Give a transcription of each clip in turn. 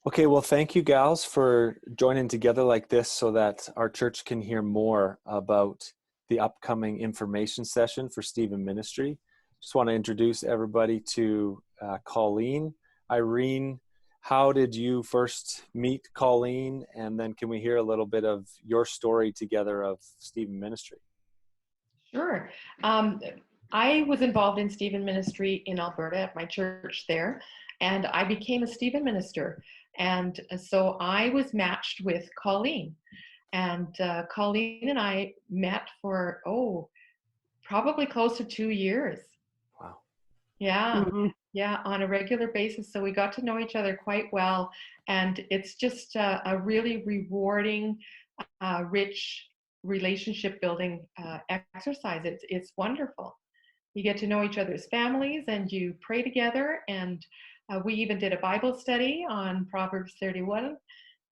Okay, well, thank you, gals, for joining together like this so that our church can hear more about the upcoming information session for Stephen Ministry. Just want to introduce everybody to Colleen. Irene, how did you first meet Colleen? And then can we hear a little bit of your story together of Stephen Ministry? Sure. Um, I was involved in Stephen Ministry in Alberta at my church there, and I became a Stephen minister. And so I was matched with Colleen. And Colleen and I met for, probably close to 2 years. Wow. Yeah. Mhm. Yeah, on a regular basis. So we got to know each other quite well. And it's just a really rewarding, rich relationship building exercise. It's wonderful. You get to know each other's families and you pray together. And we even did a Bible study on Proverbs 31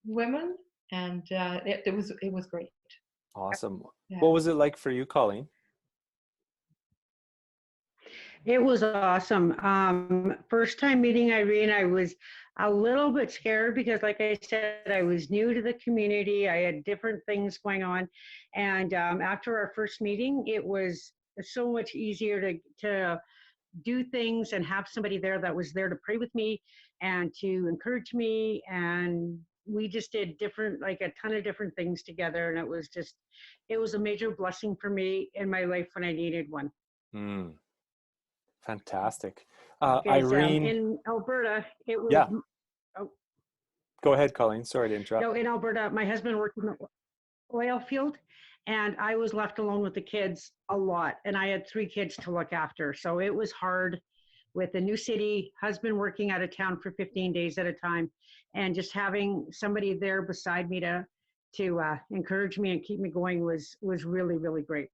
women. And it was great. Awesome. Yeah. What was it like for you, Colleen? It was awesome. First time meeting Irene, I was a little bit scared because, like I said, I was new to the community. I had different things going on. And after our first meeting, it was so much easier to do things and have somebody there that was there to pray with me and to encourage me. And we just did like a ton of different things together. And it was a major blessing for me in my life when I needed one. Mm, fantastic. Because Irene, in Alberta, it was, yeah, oh, go ahead, Colleen. Sorry to no, interrupt. in Alberta, my husband worked in the oil field and I was left alone with the kids a lot. And I had 3 kids to look after. So it was hard with a new city, husband working out of town for 15 days at a time. And just having somebody there beside me to encourage me and keep me going was really, really great.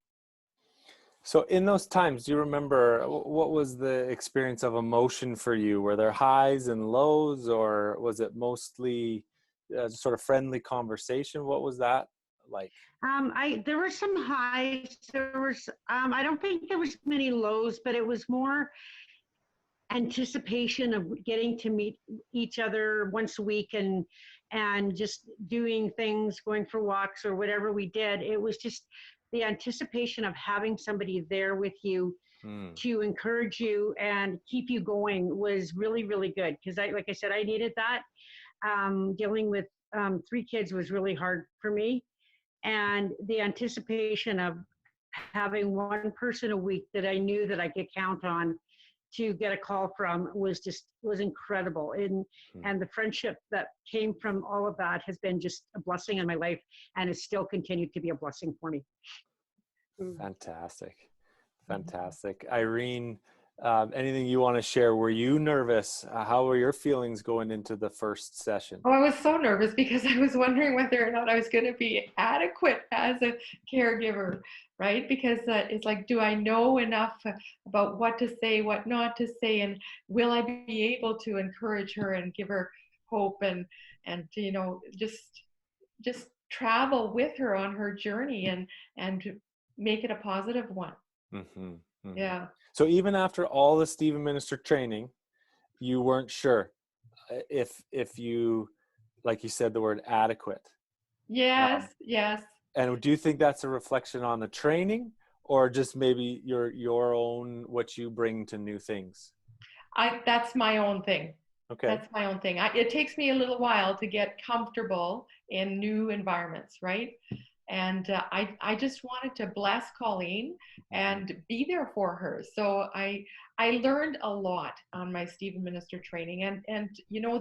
So in those times, do you remember what was the experience of emotion for you? Were there highs and lows, or was it mostly sort of friendly conversation? What was that like? There were some highs. I don't think there was many lows, but it was more anticipation of getting to meet each other once a week and just doing things, going for walks or whatever we did. It was just the anticipation of having somebody there with you Hmm. to encourage you and keep you going was really, really good. Because like I said, I needed that. Dealing with 3 kids was really hard for me. And the anticipation of having one person a week that I knew that I could count on to get a call from was incredible. And the friendship that came from all of that has been just a blessing in my life and has still continued to be a blessing for me. Fantastic. Fantastic. Irene, anything you want to share? Were you nervous? How were your feelings going into the first session? Oh, I was so nervous because I was wondering whether or not I was going to be adequate as a caregiver, right? Because it's like, do I know enough about what to say, what not to say, and will I be able to encourage her and give her hope and just travel with her on her journey and make it a positive one. Mm-hmm, mm-hmm. Yeah. So even after all the Stephen Minister training, you weren't sure if you, like you said, the word adequate. Yes, yes. And do you think that's a reflection on the training, or just maybe your own what you bring to new things? That's my own thing. Okay. That's my own thing. It takes me a little while to get comfortable in new environments, right? And I just wanted to bless Colleen and be there for her. So I learned a lot on my Stephen Minister training, and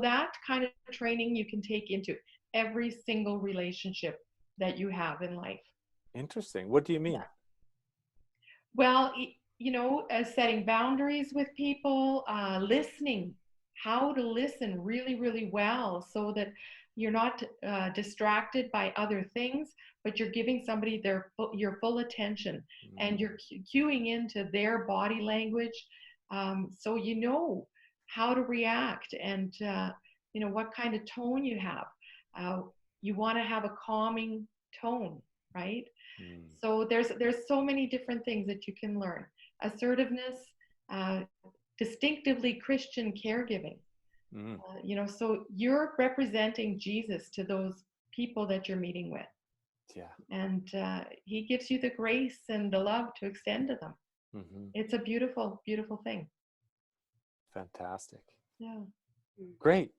that kind of training you can take into every single relationship that you have in life. Interesting. What do you mean? Yeah. Well, setting boundaries with people, listening, how to listen really, really well so that you're not distracted by other things, but you're giving somebody your full attention and you're cueing into their body language, so you know how to react and what kind of tone you have. Uh, you want to have a calming tone, right? Mm. So there's so many different things that you can learn. Assertiveness, uh, distinctively Christian caregiving. Mm. You know, so you're representing Jesus to those people that you're meeting with. Yeah. And he gives you the grace and the love to extend to them. Mm-hmm. It's a beautiful, beautiful thing. Fantastic. Yeah. Great.